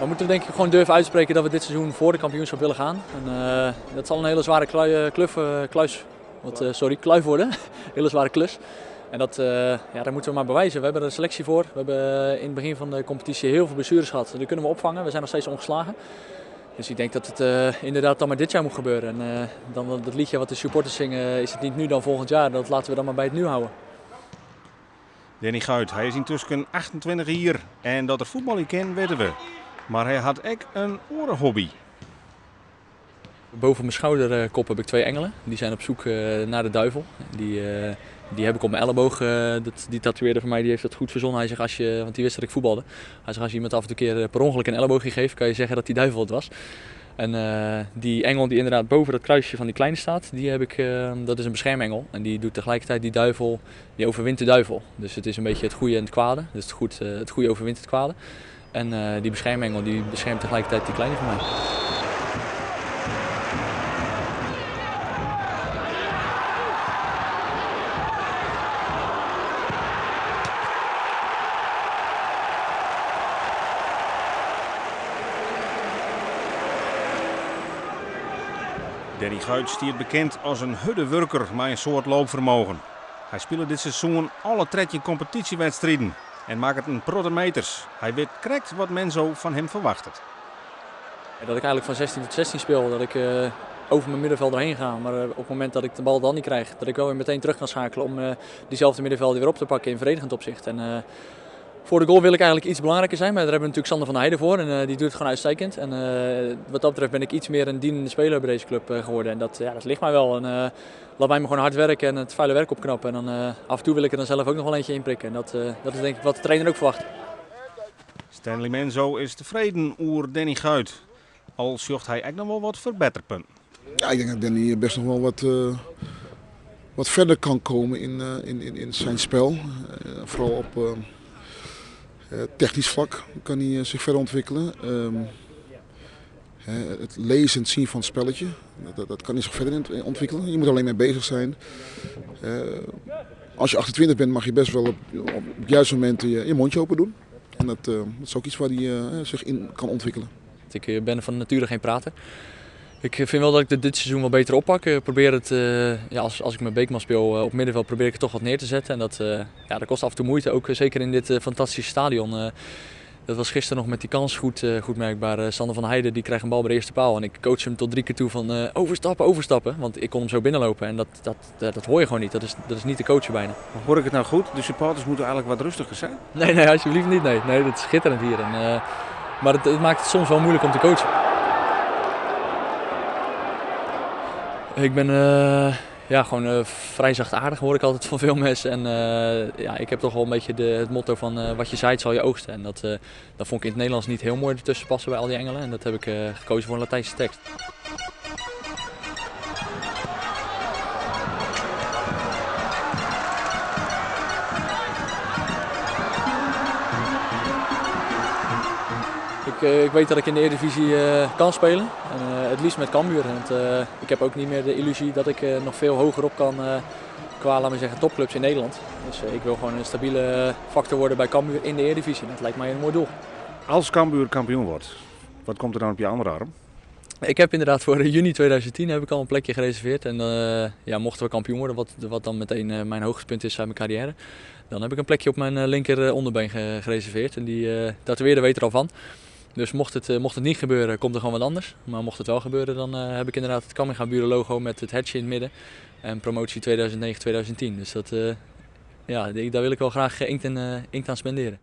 We moeten denk ik gewoon durven uitspreken dat we dit seizoen voor de kampioenschap willen gaan. En, dat zal een hele zware kluif worden. Hele zware klus. En dat moeten we maar bewijzen. We hebben er een selectie voor. We hebben in het begin van de competitie heel veel blessures gehad. Die kunnen we opvangen. We zijn nog steeds ongeslagen. Dus ik denk dat het inderdaad dan maar dit jaar moet gebeuren. En dan dat liedje wat de supporters zingen, is het niet nu dan volgend jaar. Dat laten we dan maar bij het nu houden. Danny Guit, hij is intussen 28 jaar en dat er voetbal kent, weten we. Maar hij had ook een orenhobby. Boven mijn schouderkop heb ik 2 engelen. Die zijn op zoek naar de duivel. Die heb ik op mijn elleboog. Die tatoeëerder van mij die heeft dat goed verzonnen. Hij zegt want die wist dat ik voetbalde. Hij zegt als je iemand af en toe keer per ongeluk een elleboogje geeft, kan je zeggen dat die duivel het was. En die engel die inderdaad boven dat kruisje van die kleine staat, die heb ik, dat is een beschermengel. En die doet tegelijkertijd die duivel, die overwint de duivel. Dus het is een beetje het goede en het kwade. Dus het goede overwint het kwade. En die beschermengel die beschermt tegelijkertijd die kleine van mij. Danny Guit stiert bekend als een huddewerker met een soort loopvermogen. Hij speelde dit seizoen alle 13 competitiewedstrijden en maakt het een protte meters. Hij weet correct wat men zo van hem verwacht. Dat ik eigenlijk van 16 tot 16 speel, dat ik over mijn middenveld erheen ga. Maar op het moment dat ik de bal dan niet krijg, dat ik wel weer meteen terug kan schakelen om diezelfde middenveld weer op te pakken in verdedigend opzicht. En voor de goal wil ik eigenlijk iets belangrijker zijn, maar daar hebben we natuurlijk Sander van der Heijden voor en die doet het gewoon uitstekend. En wat dat betreft ben ik iets meer een dienende speler bij deze club geworden en dat ligt mij wel. En laat mij me gewoon hard werken en het vuile werk opknappen. En dan af en toe wil ik er dan zelf ook nog wel eentje inprikken. En dat is denk ik wat de trainer ook verwacht. Stanley Menzo is tevreden over Danny Guit. Al zocht hij echt nog wel wat verbeterpunten. Ja, ik denk dat Danny best nog wel wat verder kan komen in zijn spel. Vooral op technisch vlak kan hij zich verder ontwikkelen. Het lezen en zien van het spelletje, dat kan hij zich verder ontwikkelen. Je moet alleen mee bezig zijn. Als je 28 bent mag je best wel op het juiste moment je mondje open doen. En dat is ook iets waar hij zich in kan ontwikkelen. Ik ben van nature geen prater. Ik vind wel dat ik dit seizoen wel beter oppak. Ik probeer het, als ik met Beekman speel op middenveld, probeer ik het toch wat neer te zetten. En dat kost af en toe moeite, ook zeker in dit fantastische stadion. Dat was gisteren nog met die kans goed merkbaar. Sander van der Heijden die krijgt een bal bij de eerste paal. En ik coach hem tot 3 keer toe van overstappen. Want ik kon hem zo binnenlopen. En dat hoor je gewoon niet. Dat is niet te coachen bijna. Hoor ik het nou goed? De supporters moeten eigenlijk wat rustiger zijn? Nee, alsjeblieft niet. Nee, dat is schitterend hier. Maar het maakt het soms wel moeilijk om te coachen. Ik ben gewoon vrij zachtaardig, hoor ik altijd van veel mensen. En ik heb toch wel een beetje het motto van wat je zaait zal je oogsten. En dat vond ik in het Nederlands niet heel mooi ertussen passen bij al die engelen. En dat heb ik gekozen voor een Latijnse tekst. Ik weet dat ik in de Eredivisie kan spelen. En, het liefst met Cambuur. Want ik heb ook niet meer de illusie dat ik nog veel hoger op kan qua, laten we zeggen, topclubs in Nederland. Dus ik wil gewoon een stabiele factor worden bij Cambuur in de Eredivisie. Dat lijkt mij een mooi doel. Als Cambuur kampioen wordt, wat komt er dan op je andere arm? Ik heb inderdaad voor juni 2010 heb ik al een plekje gereserveerd. En mochten we kampioen worden, wat dan meteen mijn hoogtepunt is uit mijn carrière, dan heb ik een plekje op mijn linker onderbeen gereserveerd. En die tatoeëerder weet er al van. Dus mocht het niet gebeuren, komt er gewoon wat anders. Maar mocht het wel gebeuren, dan heb ik inderdaad het Cammingha Buren logo met het hartje in het midden. En promotie 2009-2010. Dus daar wil ik wel graag inkt aan spenderen.